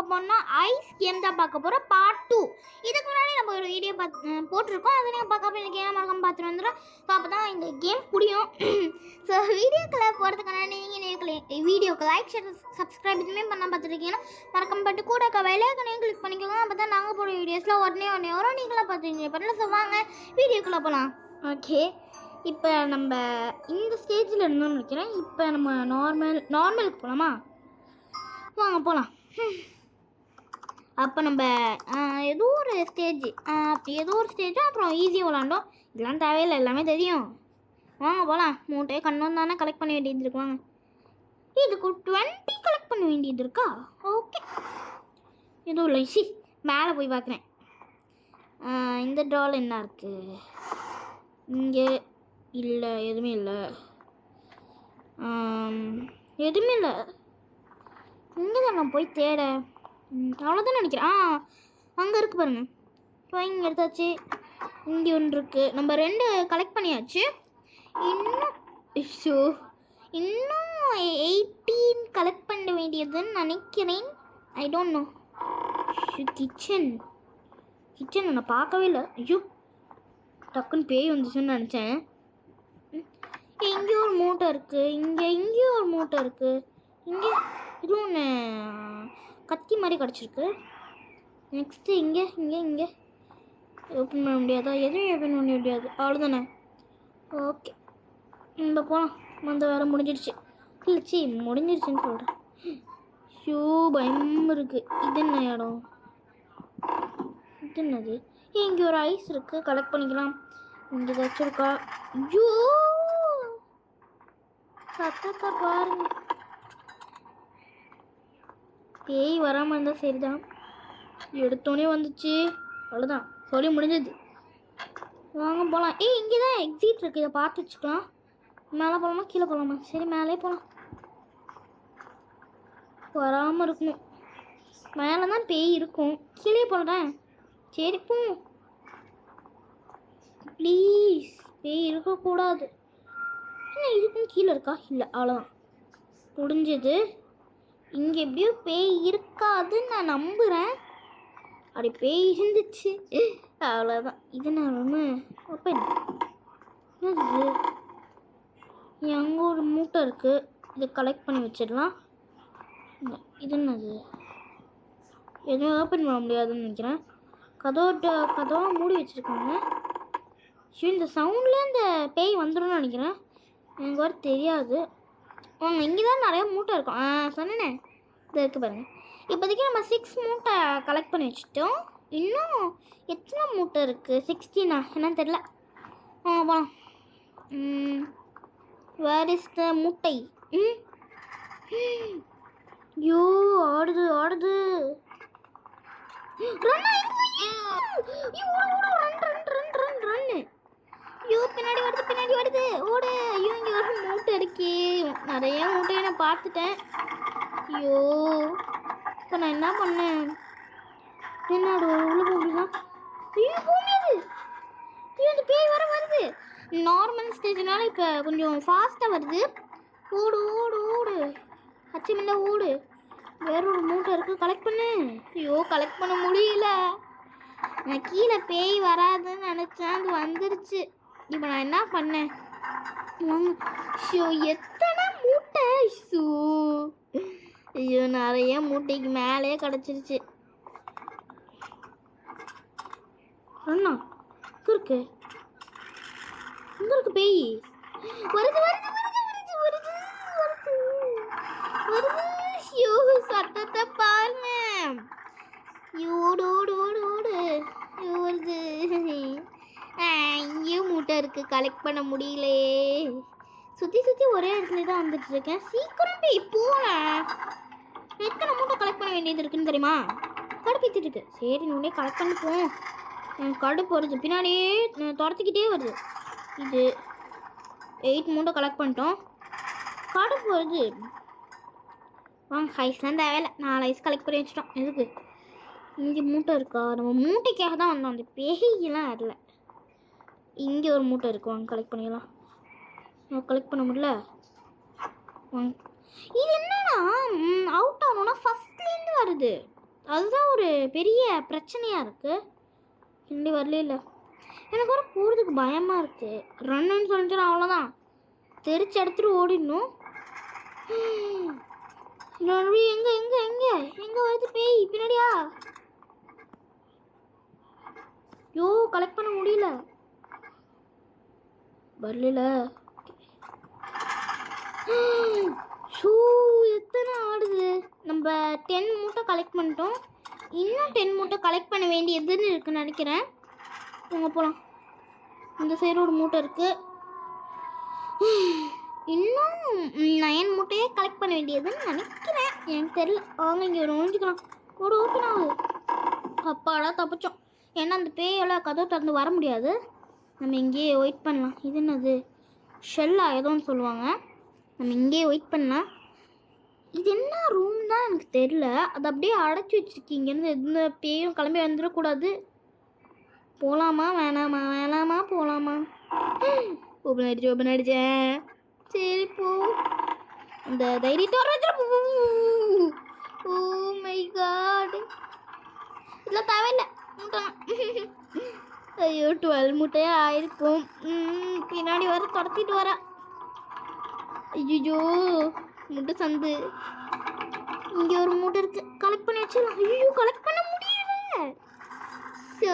பார்க்க போனால் ice game தான் பார்க்க போகிறோம் பார்ட் 2. இதுக்கு முன்னாடி நம்ம ஒரு வீடியோ போட்டிருக்கோம். அதை நீங்கள் பார்க்காம எனக்கு ஏன் மறக்காம பார்த்துட்டு வந்துடும். ஸோ அப்போ தான் இந்த கேம் புரியும். ஸோ வீடியோக்களை போகிறதுக்கான நீங்கள் வீடியோக்கு லைக் ஷேர் சப்ஸ்கிரைப் இதுவுமே பண்ணால் பார்த்துருக்கீங்கன்னா மறக்காம பட்டு கூட வெள்ளையக்கனையும் கிளிக் பண்ணிக்கோங்க. அப்போ தான் நாங்கள் போகிற வீடியோஸில் உடனே வரும். நீங்களாம் பார்த்துருக்கீங்க பண்ணல. ஸோ வாங்க வீடியோக்குள்ளே போகலாம். ஓகே, இப்போ நம்ம இந்த ஸ்டேஜில் இருந்தோம்னு நினைக்கிறேன். இப்போ நம்ம நார்மலுக்கு போகலாமா? வாங்க போகலாம். அப்போ நம்ம ஏதோ ஒரு ஸ்டேஜும் அப்புறம் ஈஸியாக விளாண்டோம். இதெல்லாம் தேவையில்லை, எல்லாமே தெரியும். வாங்க போகலாம். மூட்டையை கண்ணு தானே கலெக்ட் பண்ண வேண்டியது இருக்கு. வாங்க, இதுக்கு 20 கலெக்ட் பண்ண வேண்டியது இருக்கா? ஓகே, எதுவும் இல்லை. மேலே போய் பார்க்குறேன். இந்த ட்ரால் என்ன இருக்குது? இங்கே இல்லை, எதுவுமே இல்லை. இங்கே தான் நான் போய் தேட. அவ்வளோதான் நினைக்கிறேன். அங்கே இருக்குது பாருங்கள். இப்போ இங்கே எடுத்தாச்சு. இங்கே ஒன்று இருக்குது. நம்ம 2 கலெக்ட் பண்ணியாச்சு. இன்னும் 18 கலெக்ட் பண்ண வேண்டியதுன்னு நினைக்கிறேன். I don't know. கிச்சன் நான் பார்க்கவே இல்லை. ஐயோ, டக்குன்னு பேய் வந்துச்சுன்னு நினச்சேன். இங்கேயும் ஒரு மூட்டை இருக்குது. இங்கேயும் ஒரு மூட்டை இருக்குது. இங்கே இதுவும் ஒன்று கத்தி மாதிரி கிடச்சிருக்கு. நெக்ஸ்ட்டு இங்கே ஓப்பன் பண்ண முடியாதா? எதுவும் ஓப்பன் பண்ண முடியாது. அவ்வளோதானே. ஓகே, இந்த போகலாம். அந்த வேலை முடிஞ்சிடுச்சு. முடிஞ்சிடுச்சுன்னு சொல்கிறேன். ஷூ பயம் இருக்குது. இது என்ன இடம்? இது என்னது? இங்கே ஒரு ஐஸ் இருக்குது, கலெக்ட் பண்ணிக்கலாம். இங்கே ஏதாச்சும் இருக்கா? ஐயோ, சத்தத்தை பாருங்க. பேய் வராமல் இருந்தால் சரிதான். எடுத்தோடனே வந்துச்சு. அவ்வளோதான், சொல்லி முடிஞ்சது. வாங்க போகலாம். இங்கே தான் எக்ஸிட் இருக்குது. இதை பார்த்து வச்சுக்கலாம். மேலே போகலாமா கீழே போகலாமா? சரி, மேலே போகலாம். வராமல் இருக்கணும். மேலே தான் பேய் இருக்கும். கீழே போகிறேன். சரி போ ப்ளீஸ். பேய் இருக்கக்கூடாது. என்ன இதுக்கும் கீழே இருக்கா? இல்லை, அவ்வளோதான், முடிஞ்சது. இங்கே எப்படியோ பேய் இருக்காதுன்னு நான் நம்புகிறேன். அப்படி பேய் இருந்துச்சு, அவ்வளோதான். இது நான் ஓப்பன். என்னது? அங்கே ஒரு மூட்டை இருக்குது. இதை கலெக்ட் பண்ணி வச்சிடலாம். இது என்னது? எதுவும் ஓப்பன் பண்ண முடியாதுன்னு நினைக்கிறேன். கதவை மூடி வச்சுருக்காங்க. இந்த சவுண்டில் இந்த பேய் வந்துடும்னு நினைக்கிறேன். எனக்கு வர தெரியாது. வாங்க, இங்கே தான் நிறையா மூட்டை இருக்கும். சொன்னேனே, இது இருக்குது பாருங்கள். இப்போதைக்கு நம்ம 6 மூட்டை கலெக்ட் பண்ணி வச்சுட்டோம். இன்னும் எத்தனை மூட்டை இருக்குது? 16 என்னன்னு தெரில. போகலாம். வேர் இஸ் த மூட்டை? ஐயோ, ஆடுது. ஐயோ, பின்னாடி வருது. ஓடு. ஐயோ, இங்கே ஒரு மூட்டை இருக்கே. நிறைய மூட்டையை நான் பார்த்துட்டேன். ஐயோ, இப்போ நான் என்ன பண்ணேன்? என்னோட உள்ள போகணும்னா ஐயோ போக முடியாது. ஐயோ, இந்த பேய் வருது. நார்மல் ஸ்டேஜ்னால இப்போ கொஞ்சம் ஃபாஸ்ட்டாக வருது. ஓடு அச்சமில்ல, ஓடு. வேற ஒரு மூட்டை இருக்குது, கலெக்ட் பண்ணு. ஐயோ, கலெக்ட் பண்ண முடியல. நான் கீழே பேய் வராதுன்னு நினச்சேன், அது வந்துருச்சு. இப்போ நான் என்ன பண்ணேன்? ஷோ, எத்தனை மூட்டை! ஷோ, ஐயோ, நிறைய மூட்டைக்கு மேலே கிடச்சிருச்சு. அண்ணா இருக்கு பேய் வருது. ஷோ, சத்தத்தை பாருங்க. ஓடு வருது. இங்கேயும் மூட்டை இருக்குது, கலெக்ட் பண்ண முடியலே. சுற்றி ஒரே இடத்துல தான் வந்துட்டு இருக்கேன். சீக்கிரம் போய் போகலாம். எத்தனை மூட்டை கலெக்ட் பண்ண வேண்டியது இருக்குன்னு தெரியுமா? கடுப்பிட்டு இருக்கு. சரி, உடனே கலெக்ட் பண்ணி போவோம். எனக்கு கடுப்பு வருது. பின்னாடியே துரத்துக்கிட்டே வருது. இது 8 மூட்டை கலெக்ட் பண்ணிட்டோம். கடுப்பு வருது. வாங்க, ஐஸ்லாம் தேவையில்லை. 4 ஐஸ் கலெக்ட் பண்ணி வச்சிட்டோம். எதுக்கு? இங்கே மூட்டை இருக்கா? நம்ம மூட்டைக்காக தான் வந்தோம். அந்த பேயெல்லாம் வரல. இங்கே ஒரு மூட்டை இருக்குது, வாங்க கலெக்ட் பண்ணிக்கலாம். கலெக்ட் பண்ண முடியல. வாங்க. இது என்னன்னா அவுட் ஆகணும்னா ஃபஸ்ட்லேருந்து வருது. அதுதான் ஒரு பெரிய பிரச்சனையாக இருக்குது. இன்னி வரல. எனக்கு வர போகிறதுக்கு பயமாக இருக்குது. ரன்னுன்னு சொல்லிட்டு அவ்வளோதான், தெரிச்சு எடுத்துட்டு ஓடிடணும். எங்கே எங்கே எங்கே எங்கே வருது பேய் பின்னாடியா? யோ கலெக்ட் பண்ண முடியல. வரல. ஷூ எத்தனை ஆடுது. நம்ம 10 மூட்டை கலெக்ட் பண்ணிட்டோம். இன்னும் 10 மூட்டை கலெக்ட் பண்ண வேண்டியதுன்னு இருக்குன்னு நினைக்கிறேன். போங்க போகலாம். இந்த சைடு ஒரு மூட்டை இருக்குது. இன்னும் 9 மூட்டையே கலெக்ட் பண்ண வேண்டியதுன்னு நினைக்கிறேன். எனக்கு தெரியல. வாங்க இங்கே ஒரு நுழைஞ்சிக்கலாம். ஒரு ஓப்பன் ஆகுது. அப்பாடா தப்பிச்சோம். ஏன்னா அந்த பேயெல்லாம் கதவு திறந்து வர முடியாது. நம்ம இங்கேயே வெயிட் பண்ணலாம். இது என்னது? ஷெல் ஆயுதம்னு சொல்லுவாங்க. நம்ம இங்கேயே வெயிட் பண்ணலாம். இது என்ன ரூம் தான் எனக்கு தெரியல. அது அப்படியே அடைச்சி வச்சுருக்கீங்கன்னு எந்த பேயும் கிளம்பி வந்துடக்கூடாது. போகலாமா வேணாமா? வேணாமா போகலாமா? ஓப்பன் அடிச்சேன். சரி போ. அந்த தைரியத்தை ஓ மை காட். இல்லை தேவையில்லை மூட்டைலாம். ஐயோ 12 மூட்டையே ஆயிருக்கும். பின்னாடி வர துரத்திட்டு வர. ஐயோ மூட்டை சந்து. இங்கே ஒரு மூட்டை இருக்கு. கலெக்ட் பண்ணி வச்சிடலாம். ஐயோ கலெக்ட் பண்ண முடியல. ஸோ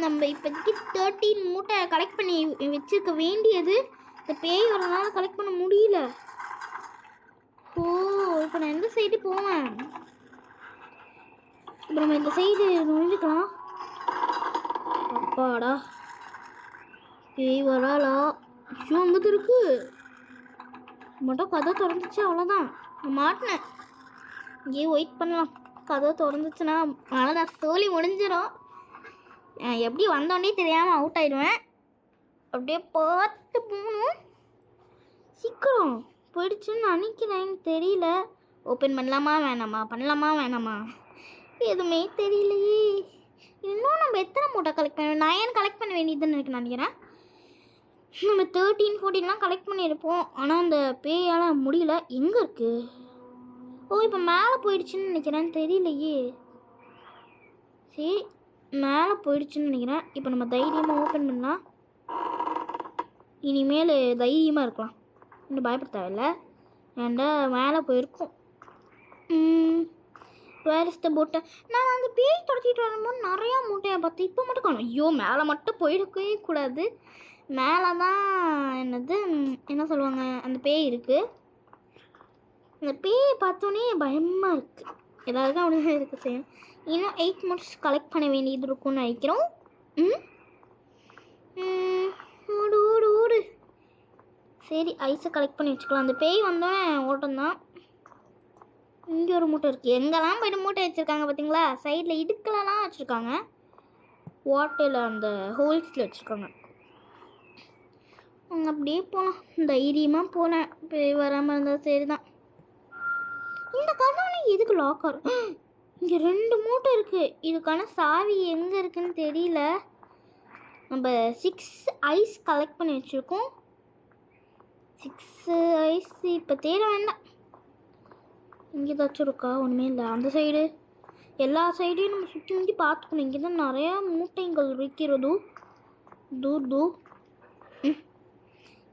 நம்ம இப்போதைக்கு 13 மூட்டை கலெக்ட் பண்ணி வச்சிருக்க வேண்டியது. இந்த பேய் வரனால கலெக்ட் பண்ண முடியல. ஓ இப்போ நான் எந்த சைடு போவேன்? இப்போ நம்ம இந்த சைடு நுழைஞ்சிக்கலாம். அப்பாடா பேய் வராளா? ஐயோ அங்கே இருக்கு. மட்டும் கதை திறந்துச்சு அவ்வளோதான். மாட்டினேன். இங்கேயே வெயிட் பண்ணலாம். கதை திறந்துச்சுன்னா அவ்வளோதான், சோலி முடிஞ்சிடும். எப்படி வந்தோடனே தெரியாமல் அவுட் ஆயிடுவேன். அப்படியே பார்த்து போகணும். சீக்கிரம் போயிடுச்சுன்னு நினைக்கிறேன். தெரியல. ஓப்பன் பண்ணலாமா வேணாமா? பண்ணலாமா வேணாமா? எதுவுமே தெரியலையே. இன்னும் நம்ம எத்தனை மூட்டை கலெக்ட் பண்ண 9 கலெக்ட் பண்ண வேண்டியதுன்னு எனக்கு நினைக்கிறேன். நம்ம 13 14 கலெக்ட் பண்ணியிருப்போம். ஆனால் அந்த பேயால் முடியல. எங்கே இருக்குது? ஓ இப்போ மேலே போயிடுச்சுன்னு நினைக்கிறேன். தெரியலையே. சரி மேலே போயிடுச்சுன்னு நினைக்கிறேன். இப்போ நம்ம தைரியமாக ஓப்பன் பண்ணலாம். இனிமேல் தைரியமாக இருக்கலாம். இன்னும் பயப்பட தேவையில்லை. ஏன்டா மேலே போயிருக்கோம். வேறு இந்த மூட்டை நான் அந்த பேய் துரத்திட்டு வரும்போது நிறையா மூட்டையை பார்த்து இப்போ மட்டும் காணும். ஐயோ மேலே மட்டும் போயிருக்கவே கூடாது. மேலே தான் என்னது என்ன சொல்லுவாங்க, அந்த பேய் இருக்குது. அந்த பேயை பார்த்தோன்னே பயமாக இருக்குது. எல்லாருக்கும் அப்படி தான் இருக்குது. செய்யும். இன்னும் 8 மூட்ஸ் கலெக்ட் பண்ண வேண்டியது இருக்கும்னு நினைக்கிறோம். ஓடு ஓடு ஓடு. சரி ஐஸை கலெக்ட் பண்ணி வச்சுக்கலாம். அந்த பேய் வந்தோடனே ஓட்டம் தான். இங்கே ஒரு மூட்டை இருக்குது. எங்கெல்லாம் போய்ட்டு மூட்டை வச்சுருக்காங்க பார்த்தீங்களா? சைடில் இடுக்கலலாம் வச்சுருக்காங்க. வாட்டரில் அந்த ஹோல்ஸில் வச்சுருக்காங்க. அங்கே அப்படியே போகலாம். தைரியமாக போனேன். பேய் வராமல் இருந்தால் சரி தான். இந்த கதவுல எதுக்கு லாக் ஆகும்? இங்கே 2 மூட்டை இருக்குது. இதுக்கான சாவி எங்கே இருக்குன்னு தெரியல. நம்ம 6 ஐஸ் கலெக்ட் பண்ணி வச்சுருக்கோம். 6 ஐஸ் இப்போ தேட வேண்டாம். இங்கே ஏதாச்சும் இருக்கா? ஒன்றுமே இல்லை. அந்த சைடு எல்லா சைடையும் நம்ம சுற்றி முற்றி பார்த்துக்கணும். இங்கே தான் நிறையா மூட்டைகள் இருக்கிறது. தூ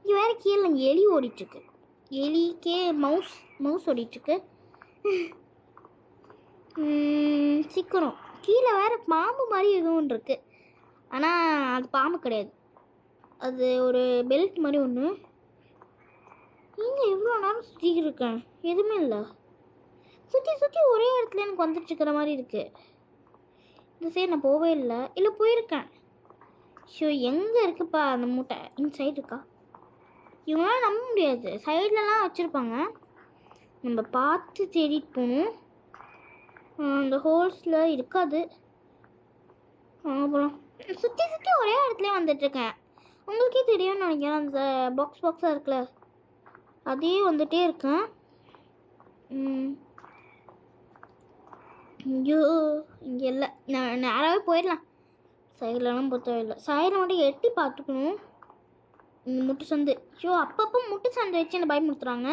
இங்கே வேறு கீழே எலி ஓடிட்டுருக்கு. எலிக்கே மவுஸ் ஓடிட்டுருக்கு. சீக்கிரம் கீழே வேறு பாம்பு மாதிரி எதுவும் இருக்குது. ஆனால் அது பாம்பு கிடையாது. அது ஒரு பெல்ட் மாதிரி ஒன்று. இங்கே எவ்வளோ நேரம் சுற்றிக்கிட்டு இருக்கேன். எதுவுமே இல்லை. சுற்றி ஒரே இடத்துல எனக்கு வந்துட்டுருக்கிற மாதிரி இருக்குது. இந்த சைடு நான் போகவே இல்லை போயிருக்கேன். ஷோ எங்கே இருக்குப்பா அந்த மூட்டை? இந்த சைடு இருக்கா? இவங்களாம் நம்ப முடியாது. சைட்லலாம் வச்சுருப்பாங்க. நம்ம பார்த்து தேடிட்டு போகணும். அந்த ஹோல்ஸில் இருக்காது. போகலாம். சுற்றி ஒரே இடத்துல வந்துட்டுருக்கேன். உங்களுக்கே தெரியும்னு நினைக்கிறேன். அந்த பாக்ஸாக இருக்குல்ல, அதே வந்துகிட்டே இருக்கேன். ஐயோ இங்கே இல்லை. நான் நேராகவே போயிடலாம். சைட்லலாம் பொறுத்தவரை இல்லை. சைடில் மட்டும் எட்டி பார்த்துக்கணும். இந்த முட்டு சந்து. ஐயோ அப்பப்போ முட்டு சந்து வச்சு என்னை பயமுறுத்துறாங்க.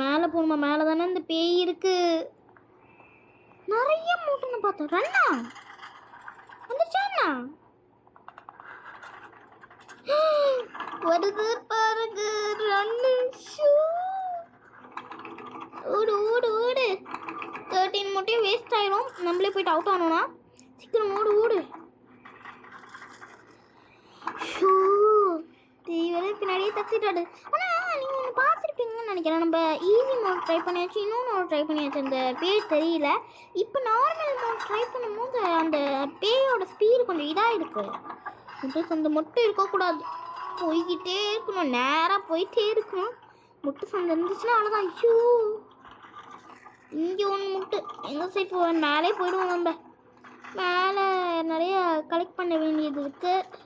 மேலே போகணுமா? மேலே தானே இந்த பேய் இருக்குது. நிறைய மூட்டைன்னு பார்த்தோம். ரன்னா வந்துச்சா? வருது பாருங்க ரன்னு. ஓடு ஓடு ஓடு. 13 மூட்டையும் வேஸ்ட் ஆயிரும். நம்மளே போயிட்டு அவுட் ஆனோம்னா. சீக்கிரம் ஓடு ஓடு. தீவிர பின்னாடியே தத்திட்டாடு. ஆனால் நீங்கள் ஒன்று பார்த்துருப்பீங்கன்னு நினைக்கிறேன். நம்ம ஈஸி மோட் ட்ரை பண்ணியாச்சு, இன்னொன்று மோட் ட்ரை பண்ணியாச்சு. அந்த பேர் தெரியல. இப்போ நார்மல் மோட் ட்ரை பண்ணும்போது அந்த பேயோட ஸ்பீடு கொஞ்சம் இதாக இருக்குது. முட்டை சந்தை மட்டும் இருக்கக்கூடாது, போய்கிட்டே இருக்கணும், நேராக போயிட்டே இருக்கணும். முட்டை சந்தை இருந்துச்சுன்னா அவ்வளோதான். ஐயோ இங்கே ஒன்று முட்டு எங்கள் சைட் போவேன். மேலே போயிடுவோம். நம்ம மேலே நிறைய கலெக்ட் பண்ண வேண்டியது இருக்குது.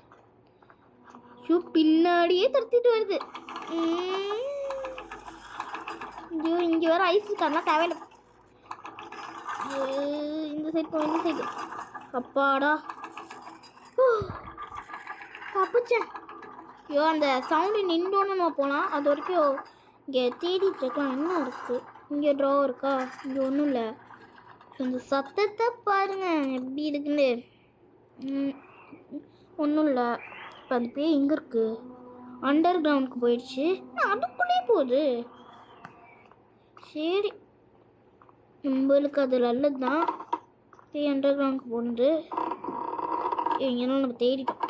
ஐயோ பின்னாடியே துரத்திட்டு வருது. ஐயோ இங்கே வேறு ஐஸ் இருக்காருனா தேவையில்லை. இந்த சைட் போ, இந்த சைடு. அப்பாடா தப்பிச்சேன். ஐயோ அந்த சவுண்டு நின்றோன்னு நம்ம போகலாம். அது வரைக்கும் இங்கே தேடிட்டு இருக்கலாம். என்ன இருக்குது இங்கே? ட்ரா இருக்கா? இங்கே ஒன்றும் இல்லை. இந்த சத்தத்தை பாருங்க எப்படி இருக்குன்னு. ஒன்றும் இல்லை. இப்போ அந்த பேய் எங்கே இருக்குது? அண்டர் கிரவுண்டுக்கு போயிடுச்சு. அதுக்குள்ளேயே போகுது. சரி நம்மளுக்கு அது நல்லது தான். பேய் அண்டர் கிரவுண்டுக்கு போனது. எங்கேனாலும் நம்ம தேடிட்டோம்.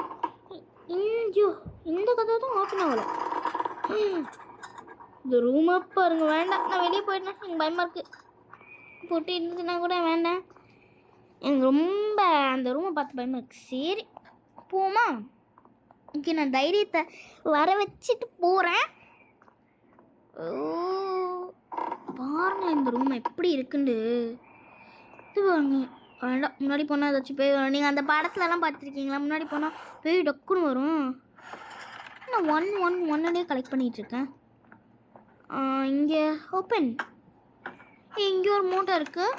ஐயோ இந்த கதை தான் ஓப்பன் ஆகலை. இந்த ரூமை பாருங்க. வேண்டாம், நான் வெளியே போயிட்டேன். எனக்கு பயமாக இருக்குது. போட்டு இருந்துச்சுன்னா கூட வேண்டாம். எனக்கு ரொம்ப அந்த ரூமை பார்த்து பயமாக இருக்குது. சரி போமா. இங்கே நான் தைரியத்தை வர வச்சுட்டு போகிறேன். ஓ பாருங்க இந்த ரூம் எப்படி இருக்குண்டு. இது பாருங்க. வேண்டாம், முன்னாடி போனால் ஏதாச்சும் பேய் வரும். நீங்கள் அந்த படத்துலலாம் பார்த்துருக்கீங்களா? முன்னாடி போனால் பேய் டக்குன்னு வரும். நான் 1 கலெக்ட் பண்ணிகிட்ருக்கேன். இங்கே ஓப்பன். இங்கே ஒரு மூட்டை இருக்குது.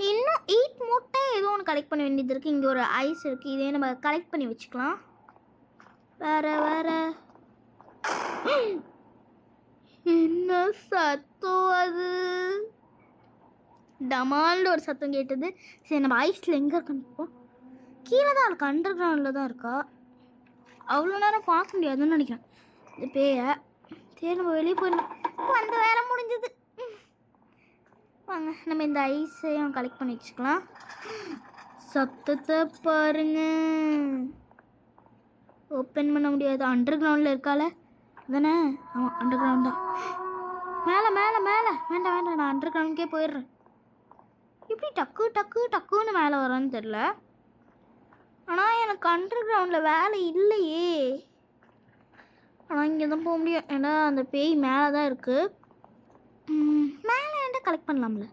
இன்னும் 8 மூட்டை ஏதோ ஒன்று கலெக்ட் பண்ண வேண்டியது இருக்குது. இங்கே ஒரு ஐஸ் இருக்குது. இதே நம்ம கலெக்ட் பண்ணி வச்சுக்கலாம். வேற வேற என்ன சத்தம் அது? டமால்னு ஒரு சத்தம் கேட்டது. சரி நம்ம ஐஸில் எங்கே இருக்குன்னு கீழே தான் இருக்கா, அண்டர் கிரவுண்டில் தான் இருக்கா. அவ்வளோ நேரம் பார்க்க முடியாதுன்னு நினைக்கிறேன் இந்த பேயை. சரி நம்ம வெளியே போயிடலாம். அந்த வேலை முடிஞ்சது. வாங்க நம்ம இந்த ஐஸையும் கலெக்ட் பண்ணி வச்சுக்கலாம். சத்தத்தை பாருங்க. ஓப்பன் பண்ண முடியாது. அண்டர் கிரவுண்டில் இருக்கால தானே? ஆமாம் அண்டர் கிரவுண்ட் தான். மேலே மேலே மேலே. வேண்டாம் வேண்டாம், நான் அண்டர் கிரவுண்டுக்கே போயிடுறேன். எப்படி டக்கு டக்கு டக்குன்னு மேலே வரான்னு தெரில. ஆனால் எனக்கு அண்டர் கிரவுண்டில் வேலை இல்லையே. ஆனால் இங்கே தான் போக முடியும். ஏன்னா அந்த பேய் மேலே தான் இருக்குது. மேலே என்கிட்ட கலெக்ட் பண்ணலாம்ல.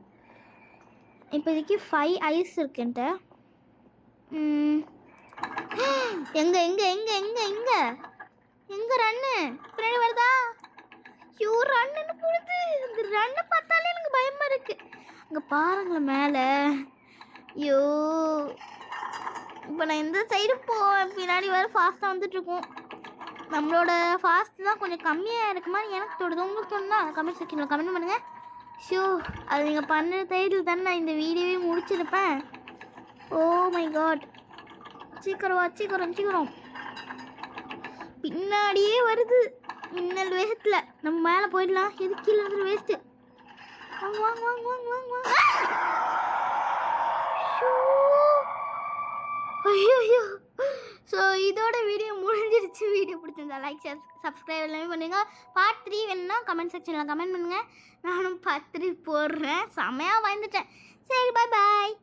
இப்போதைக்கு 5 ஐஸ் இருக்குன்ட்ட. எங்கே எங்கே எங்கே எங்கே எங்கே எங்கே ரன்னு பின்னாடி வருதா? ஐயோ ரன்னுன்னு போடுது. அந்த ரன்னை பார்த்தாலே எனக்கு பயமாக இருக்குது. அங்கே பாருங்களேன் மேலே. ஐயோ இப்போ நான் இந்த சைடு போவேன். பின்னாடி வர ஃபாஸ்ட்டாக வந்துட்டுருக்கோம். நம்மளோட ஃபாஸ்ட் தான் கொஞ்சம் கம்மியாக இருக்க மாதிரி எனக்கு தோணுது. உங்களுக்கு தோணுதா கமெண்ட் செக்ஷனில் கமெண்ட் பண்ணுங்கள். ஷோ அது நீங்கள் பண்ண டைட்டில் தானே நான் இந்த வீடியோவே முடிச்சிருப்பேன். Oh my God. சீக்கிரம் வா, சீக்கிரம் சீக்கிரம். பின்னாடியே வருது மின்னல் வேகத்தில். நம்ம மேலே போயிடலாம். எது கீழே இருந்து வேஸ்ட்டு. வாங்க வாங்க வாங்க வாங்க வாங்க வாங்க. ஐயோ ஸோ இதோட வீடியோ முடிஞ்சிருச்சு. வீடியோ பிடிச்சிருந்தா லைக் ஷேர் சப்ஸ்கிரைப் எல்லாமே பண்ணுங்கள். பார்ட் 3 வேணுன்னா கமெண்ட் செக்ஷனில் கமெண்ட் பண்ணுங்கள். நானும் பார்ட் 3 போடுறேன். செமையாக பயந்துட்டேன். சரி பாய் பாய்.